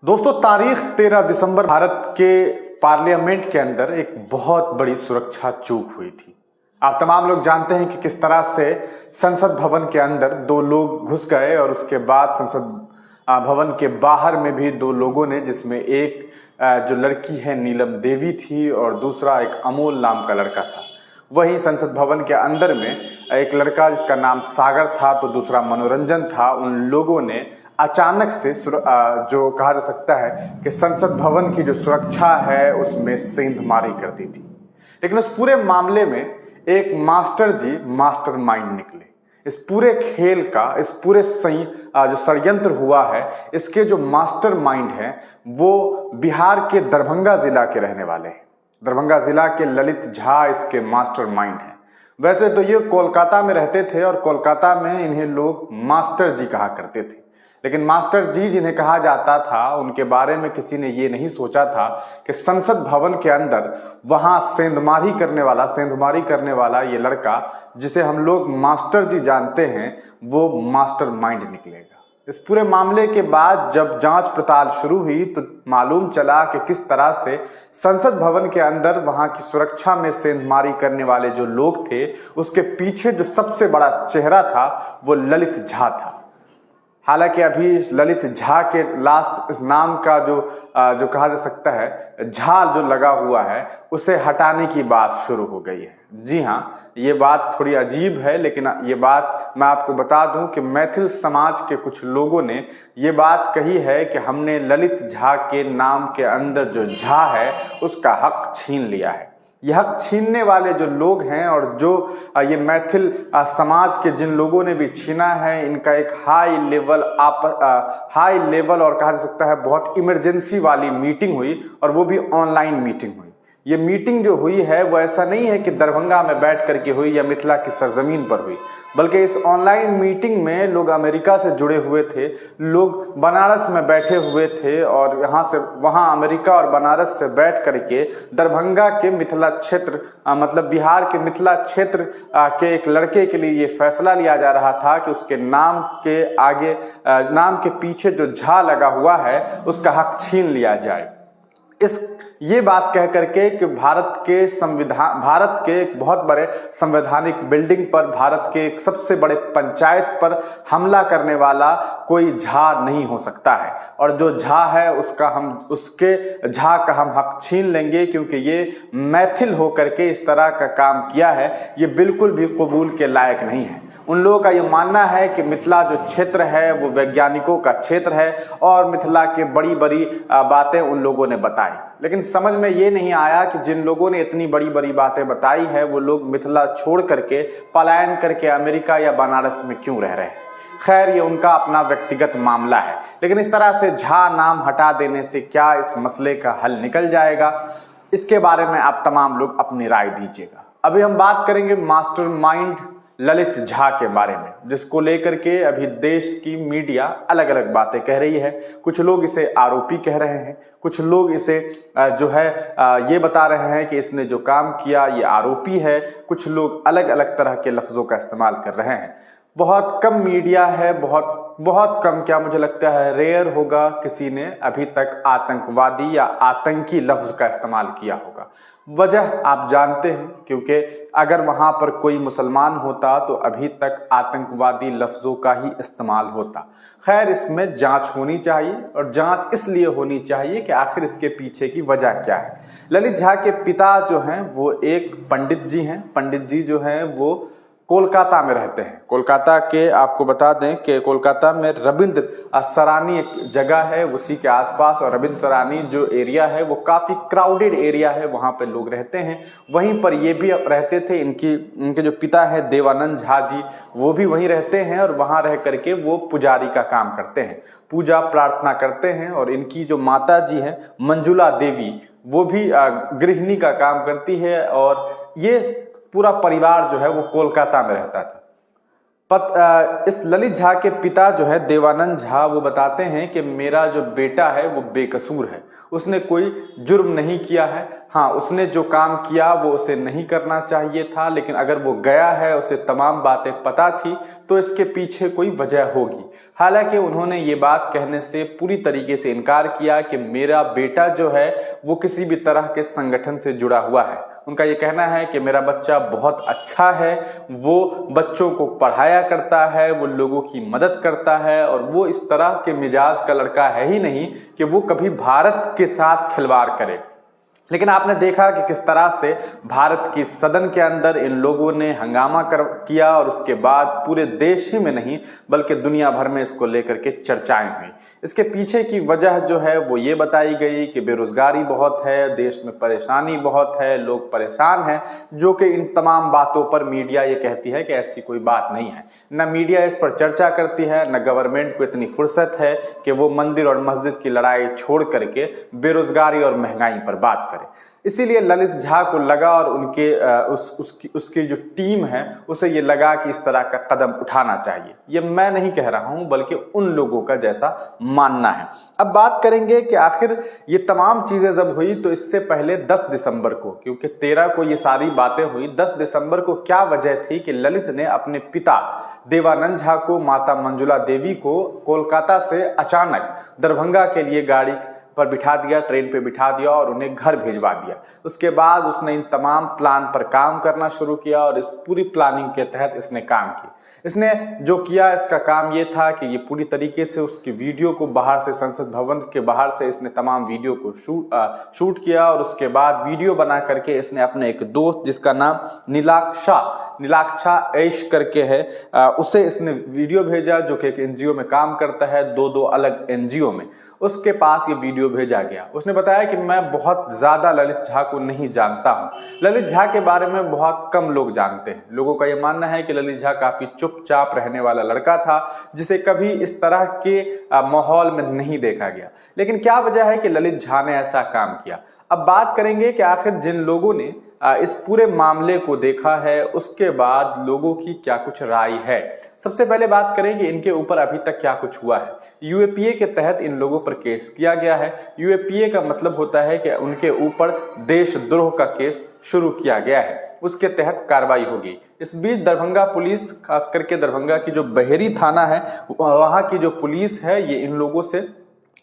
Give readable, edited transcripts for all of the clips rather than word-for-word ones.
दोस्तों, तारीख 13 दिसंबर भारत के पार्लियामेंट के अंदर एक बहुत बड़ी सुरक्षा चूक हुई थी। आप तमाम लोग जानते हैं कि किस तरह से संसद भवन के अंदर दो लोग घुस गए और उसके बाद संसद भवन के बाहर में भी दो लोगों ने, जिसमें एक जो लड़की है नीलम देवी थी और दूसरा एक अमोल नाम का लड़का था। वहीं संसद भवन के अंदर में एक लड़का जिसका नाम सागर था तो दूसरा मनोरंजन था। उन लोगों ने अचानक से जो कहा जा सकता है कि संसद भवन की जो सुरक्षा है उसमें सेंधमारी कर दी थी। लेकिन उस पूरे मामले में एक मास्टरमाइंड निकले। इस पूरे खेल का, इस पूरे जो षड्यंत्र हुआ है, इसके जो मास्टरमाइंड हैं वो बिहार के दरभंगा जिला के रहने वाले हैं। दरभंगा जिला के ललित झा इसके मास्टरमाइंड हैं। वैसे तो ये कोलकाता में रहते थे और कोलकाता में इन्हें लोग मास्टर जी कहा करते थे, लेकिन मास्टर जी जिन्हें कहा जाता था उनके बारे में किसी ने ये नहीं सोचा था कि संसद भवन के अंदर वहां सेंधमारी करने वाला ये लड़का, जिसे हम लोग मास्टर जी जानते हैं, वो मास्टरमाइंड निकलेगा। इस पूरे मामले के बाद जब जांच पड़ताल शुरू हुई तो मालूम चला कि किस तरह से संसद भवन के अंदर वहां की सुरक्षा में सेंधमारी करने वाले जो लोग थे, उसके पीछे जो सबसे बड़ा चेहरा था वो ललित झा था। हालांकि अभी इस ललित झा के लास्ट इस नाम का जो कहा जा सकता है झा जो लगा हुआ है, उसे हटाने की बात शुरू हो गई है। जी हाँ, ये बात थोड़ी अजीब है, लेकिन ये बात मैं आपको बता दूं कि मैथिल समाज के कुछ लोगों ने ये बात कही है कि हमने ललित झा के नाम के अंदर जो झा है उसका हक छीन लिया है। यह हक छीनने वाले जो लोग हैं और जो ये मैथिल समाज के जिन लोगों ने भी छीना है, इनका एक हाई लेवल और कहा जा सकता है बहुत इमरजेंसी वाली मीटिंग हुई, और वो भी ऑनलाइन मीटिंग हुई। ये मीटिंग जो हुई है वो ऐसा नहीं है कि दरभंगा में बैठ करके हुई या मिथिला की सरजमीन पर हुई, बल्कि इस ऑनलाइन मीटिंग में लोग अमेरिका से जुड़े हुए थे, लोग बनारस में बैठे हुए थे और यहाँ से वहाँ अमेरिका और बनारस से बैठ करके दरभंगा के मिथिला क्षेत्र मतलब बिहार के मिथिला क्षेत्र के एक लड़के के लिए ये फैसला लिया जा रहा था कि उसके नाम के आगे नाम के पीछे जो झा लगा हुआ है उसका हक छीन लिया जाए। ये बात कह करके कि भारत के एक बहुत बड़े संवैधानिक बिल्डिंग पर, भारत के एक सबसे बड़े पंचायत पर हमला करने वाला कोई झा नहीं हो सकता है, और जो झा है उसके झा का हम हक छीन लेंगे, क्योंकि ये मैथिल होकर के इस तरह का काम किया है, ये बिल्कुल भी कबूल के लायक नहीं है। उन लोगों का ये मानना है कि मिथिला जो क्षेत्र है वो वैज्ञानिकों का क्षेत्र है और मिथिला के बड़ी बड़ी बातें उन लोगों ने बताई, लेकिन समझ में ये नहीं आया कि जिन लोगों ने इतनी बड़ी बड़ी बातें बताई है वो लोग मिथिला छोड़ करके पलायन करके अमेरिका या बनारस में क्यों रह रहे हैं। खैर, ये उनका अपना व्यक्तिगत मामला है, लेकिन इस तरह से झा नाम हटा देने से क्या इस मसले का हल निकल जाएगा, इसके बारे में आप तमाम लोग अपनी राय दीजिएगा। अभी हम बात करेंगे मास्टरमाइंड ललित झा के बारे में, जिसको लेकर के अभी देश की मीडिया अलग अलग बातें कह रही है। कुछ लोग इसे आरोपी कह रहे हैं, कुछ लोग इसे जो है ये बता रहे हैं कि इसने जो काम किया ये आरोपी है। कुछ लोग अलग अलग तरह के लफ्जों का इस्तेमाल कर रहे हैं। बहुत कम मीडिया है, बहुत कम, क्या मुझे लगता है रेयर होगा किसी ने अभी तक आतंकवादी या आतंकी लफ्ज का इस्तेमाल किया होगा। वजह आप जानते हैं, क्योंकि अगर वहां पर कोई मुसलमान होता तो अभी तक आतंकवादी लफ्जों का ही इस्तेमाल होता। खैर, इसमें जांच होनी चाहिए, और जांच इसलिए होनी चाहिए कि आखिर इसके पीछे की वजह क्या है। ललित झा के पिता जो हैं वो एक पंडित जी हैं। पंडित जी जो हैं वो कोलकाता में रहते हैं। कोलकाता के आपको बता दें कि कोलकाता में रविंद्र सरानी एक जगह है, उसी के आसपास, और रविंद्र सरानी जो एरिया है वो काफ़ी क्राउडेड एरिया है, वहाँ पे लोग रहते हैं। वहीं पर ये भी रहते थे। इनके जो पिता हैं देवानंद झा जी, वो भी वहीं रहते हैं और वहाँ रह करके वो पुजारी का काम करते हैं, पूजा प्रार्थना करते हैं। और इनकी जो माता जी हैं मंजुला देवी, वो भी गृहिणी का काम करती है, और ये पूरा परिवार जो है वो कोलकाता में रहता था। इस ललित झा के पिता जो है देवानंद झा, वो बताते हैं कि मेरा जो बेटा है वो बेकसूर है, उसने कोई जुर्म नहीं किया है। हाँ, उसने जो काम किया वो उसे नहीं करना चाहिए था, लेकिन अगर वो गया है, उसे तमाम बातें पता थी, तो इसके पीछे कोई वजह होगी। हालांकि उन्होंने ये बात कहने से पूरी तरीके से इनकार किया कि मेरा बेटा जो है वो किसी भी तरह के संगठन से जुड़ा हुआ है। उनका ये कहना है कि मेरा बच्चा बहुत अच्छा है, वो बच्चों को पढ़ाया करता है, वो लोगों की मदद करता है, और वो इस तरह के मिजाज का लड़का है ही नहीं कि वो कभी भारत के साथ खिलवाड़ करे। लेकिन आपने देखा कि किस तरह से भारत की सदन के अंदर इन लोगों ने हंगामा किया, और उसके बाद पूरे देश ही में नहीं बल्कि दुनिया भर में इसको लेकर के चर्चाएं हुई। इसके पीछे की वजह जो है वो ये बताई गई कि बेरोजगारी बहुत है, देश में परेशानी बहुत है, लोग परेशान हैं, जो कि इन तमाम बातों पर मीडिया ये कहती है कि ऐसी कोई बात नहीं है। न मीडिया इस पर चर्चा करती है, न गवर्नमेंट को इतनी फुर्सत है कि वो मंदिर और मस्जिद की लड़ाई छोड़ करके बेरोजगारी और महंगाई पर बात करे। इसीलिए ललित झा को लगा, और उनके उसकी जो टीम है उसे ये लगा कि इस तरह का कदम उठाना चाहिए। ये मैं नहीं कह रहा हूं, बल्कि उन लोगों का जैसा मानना है। अब बात करेंगे कि आखिर ये तमाम चीजें जब हुई तो इससे पहले 10 दिसंबर को, क्योंकि 13 को ये सारी बातें हुई, 10 दिसंबर को क्या वजह थी कि ललित ने अपने पिता देवानंद झा को, माता मंजुला देवी को कोलकाता से अचानक दरभंगा के लिए गाड़ी पर बिठा दिया, ट्रेन पे बिठा दिया और उन्हें घर भिजवा दिया। उसके बाद उसने इन तमाम प्लान पर काम करना शुरू किया, और इस पूरी प्लानिंग के तहत इसने काम की। इसने जो किया, इसका काम ये था कि ये पूरी तरीके से उसकी वीडियो को बाहर से, संसद भवन के बाहर से इसने तमाम वीडियो को शूट किया, और उसके बाद वीडियो बना करके इसने अपने एक दोस्त जिसका नाम नीलाक्षा ऐश करके है, उसे इसने वीडियो भेजा, जो कि एक एनजीओ में काम करता है, दो अलग एनजीओ में। उसके पास ये वीडियो भेजा गया। उसने बताया कि मैं बहुत ज्यादा ललित झा को नहीं जानता हूं, ललित झा के बारे में बहुत कम लोग जानते हैं। लोगों का ये मानना है कि ललित झा काफी चुपचाप रहने वाला लड़का था, जिसे कभी इस तरह के माहौल में नहीं देखा गया। लेकिन क्या वजह है कि ललित झा ने ऐसा काम किया? अब बात करेंगे कि आखिर जिन लोगों ने इस पूरे मामले को देखा है, उसके बाद लोगों की क्या कुछ राय है। सबसे पहले बात करें कि इनके ऊपर अभी तक क्या कुछ हुआ है। यूएपीए के तहत इन लोगों पर केस किया गया है। यूएपीए का मतलब होता है कि उनके ऊपर देशद्रोह का केस शुरू किया गया है, उसके तहत कार्रवाई होगी। इस बीच दरभंगा पुलिस, खास करके दरभंगा की जो बहेरी थाना है, वहां की जो पुलिस है, ये इन लोगों से,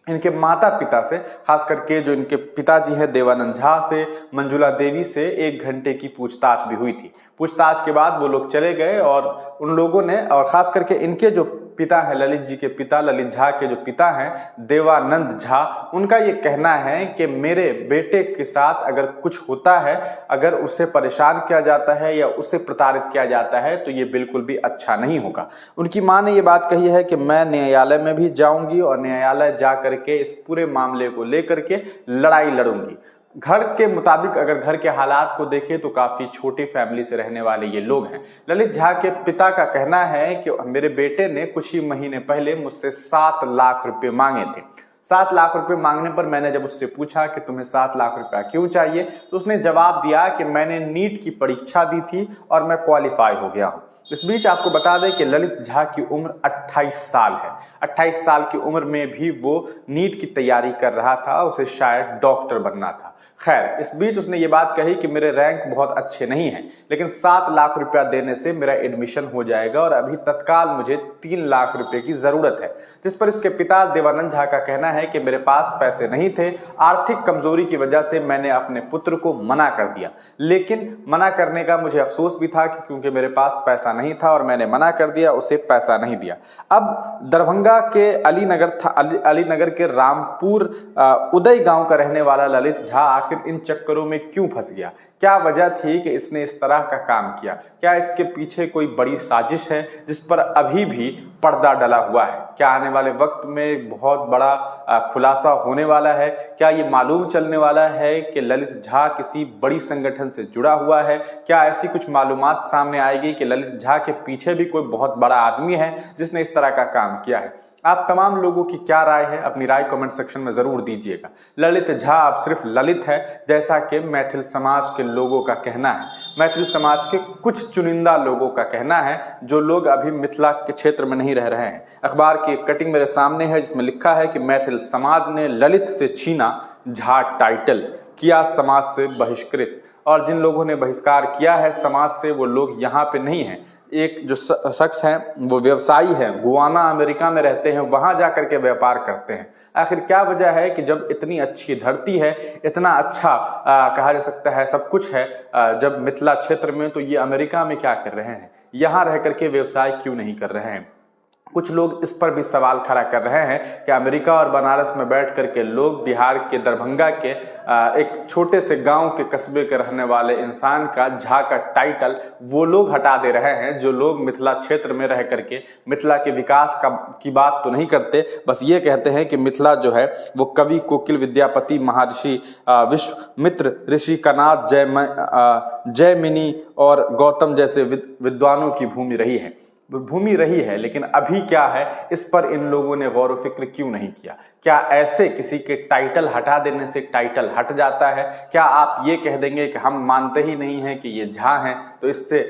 इनके माता पिता से, खास करके जो इनके पिताजी हैं देवानंद झा से, मंजुला देवी से 1 घंटे की पूछताछ भी हुई थी। पूछताछ के बाद वो लोग चले गए, और उन लोगों ने, और खास करके इनके जो पिता है, ललित जी के पिता, ललित झा के जो पिता हैं देवानंद झा, उनका ये कहना है कि मेरे बेटे के साथ अगर कुछ होता है, अगर उसे परेशान किया जाता है या उसे प्रताड़ित किया जाता है, तो ये बिल्कुल भी अच्छा नहीं होगा। उनकी मां ने ये बात कही है कि मैं न्यायालय में भी जाऊंगी, और न्यायालय जा करके इस पूरे मामले को लेकर के लड़ाई लड़ूंगी। घर के मुताबिक अगर घर के हालात को देखें तो काफी छोटी फैमिली से रहने वाले ये लोग हैं। ललित झा के पिता का कहना है कि मेरे बेटे ने कुछ ही महीने पहले मुझसे 7 लाख रुपए मांगे थे। 7 लाख रुपए मांगने पर मैंने जब उससे पूछा कि तुम्हें 7 लाख रुपया क्यों चाहिए, तो उसने जवाब दिया कि मैंने नीट की परीक्षा दी थी और मैं क्वालिफाई हो गया हूं। इस बीच आपको बता दें कि ललित झा की उम्र 28 साल है। 28 साल की उम्र में भी वो नीट की तैयारी कर रहा था, उसे शायद डॉक्टर बनना था। खैर, इस बीच उसने ये बात कही कि मेरे रैंक बहुत अच्छे नहीं हैं, लेकिन 7 लाख रुपया देने से मेरा एडमिशन हो जाएगा, और अभी तत्काल मुझे 3 लाख रुपए की जरूरत है। जिस पर इसके पिता देवानंद झा का कहना है कि मेरे पास पैसे नहीं थे, आर्थिक कमजोरी की वजह से मैंने अपने पुत्र को मना कर दिया। लेकिन मना करने का मुझे अफसोस भी था कि क्योंकि मेरे पास पैसा नहीं था और मैंने मना कर दिया, उसे पैसा नहीं दिया। अब दरभंगा के अलीनगर के रामपुर उदय गांव का रहने वाला ललित झा आखिर इन चक्करों में क्यों फंस गया? क्या वजह थी कि इसने इस तरह का काम किया? क्या इसके पीछे कोई बड़ी साजिश है जिस पर अभी भी पर्दा डला हुआ है? क्या आने वाले वक्त में बहुत बड़ा खुलासा होने वाला है? क्या ये मालूम चलने वाला है कि ललित झा किसी बड़ी संगठन से जुड़ा हुआ है? क्या ऐसी कुछ मालूमात सामने आएगी कि ललित झा के पीछे भी कोई बहुत बड़ा आदमी है जिसने इस तरह का काम किया है? आप तमाम लोगों की क्या राय है, अपनी राय कमेंट सेक्शन में जरूर दीजिएगा। ललित झा अब सिर्फ ललित है जैसा कि मैथिल समाज के लोगों का कहना है, मैथिल समाज के कुछ चुनिंदा लोगों का कहना है जो लोग अभी मिथिला के क्षेत्र में नहीं रह रहे हैं। अखबार की एक कटिंग मेरे सामने है जिसमें लिखा है कि मैथिल समाज ने ललित से छीना झा टाइटल, किया समाज से बहिष्कृत। और जिन लोगों ने बहिष्कार किया है समाज से वो लोग यहाँ पे नहीं है। एक जो शख्स है वो व्यवसायी है, गुआना अमेरिका में रहते हैं, वहां जाकर के व्यापार करते हैं। आखिर क्या वजह है कि जब इतनी अच्छी धरती है, इतना अच्छा कहा जा सकता है सब कुछ है जब मिथिला क्षेत्र में, तो ये अमेरिका में क्या कर रहे हैं? यहाँ रह करके व्यवसाय क्यों नहीं कर रहे हैं? कुछ लोग इस पर भी सवाल खड़ा कर रहे हैं कि अमेरिका और बनारस में बैठ करके लोग बिहार के दरभंगा के एक छोटे से गांव के कस्बे के रहने वाले इंसान का झा का टाइटल वो लोग हटा दे रहे हैं जो लोग मिथिला क्षेत्र में रह करके मिथिला के विकास की बात तो नहीं करते, बस ये कहते हैं कि मिथिला जो है वो कवि, कोकिल, विद्यापति, महर्षि विश्वामित्र, ऋषि कनाद, जयमिनी और गौतम जैसे विद्वानों की भूमि रही है। लेकिन अभी क्या है, इस पर इन लोगों ने गौर व फिक्र क्यों नहीं किया? क्या ऐसे किसी के टाइटल हटा देने से टाइटल हट जाता है? क्या आप ये कह देंगे कि हम मानते ही नहीं हैं कि ये झा हैं तो इससे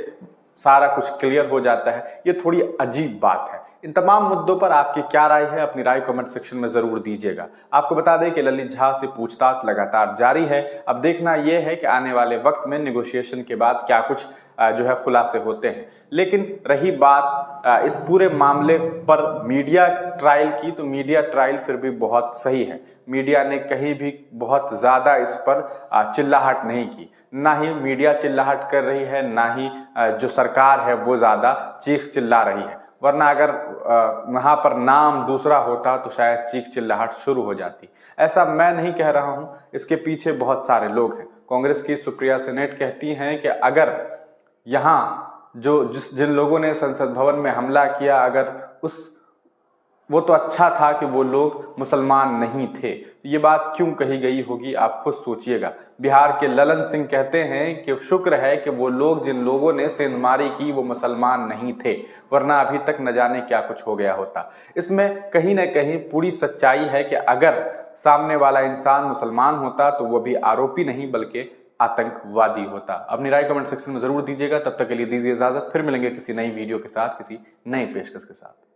सारा कुछ क्लियर हो जाता है? ये थोड़ी अजीब बात है। इन तमाम मुद्दों पर आपकी क्या राय है, अपनी राय कमेंट सेक्शन में जरूर दीजिएगा। आपको बता दें कि ललित झा से पूछताछ लगातार जारी है। अब देखना यह है कि आने वाले वक्त में नेगोशिएशन के बाद क्या कुछ जो है खुलासे होते हैं। लेकिन रही बात इस पूरे मामले पर मीडिया ट्रायल की, तो मीडिया ट्रायल फिर भी बहुत सही है। मीडिया ने कहीं भी बहुत ज्यादा इस पर चिल्लाहट नहीं की, ना ही मीडिया चिल्लाहट कर रही है, ना ही जो सरकार है वो ज्यादा चीख चिल्ला रही है। वरना अगर वहां पर नाम दूसरा होता तो शायद चीख चिल्लाहट शुरू हो जाती। ऐसा मैं नहीं कह रहा हूं, इसके पीछे बहुत सारे लोग हैं। कांग्रेस की सुप्रिया सेनेट कहती हैं कि अगर यहाँ जिन लोगों ने संसद भवन में हमला किया, अगर वो तो अच्छा था कि वो लोग मुसलमान नहीं थे। ये बात क्यों कही गई होगी आप खुद सोचिएगा। बिहार के ललन सिंह कहते हैं कि शुक्र है कि वो लोग जिन लोगों ने सेंधमारी की वो मुसलमान नहीं थे, वरना अभी तक न जाने क्या कुछ हो गया होता। इसमें कहीं न कहीं पूरी सच्चाई है कि अगर सामने वाला इंसान मुसलमान होता तो वो भी आरोपी नहीं बल्कि आतंकवादी होता। अपनी राय कमेंट सेक्शन में जरूर दीजिएगा। तब तक के लिए दीजिए इजाजत, फिर मिलेंगे किसी नई वीडियो के साथ, किसी नई पेशकश के साथ।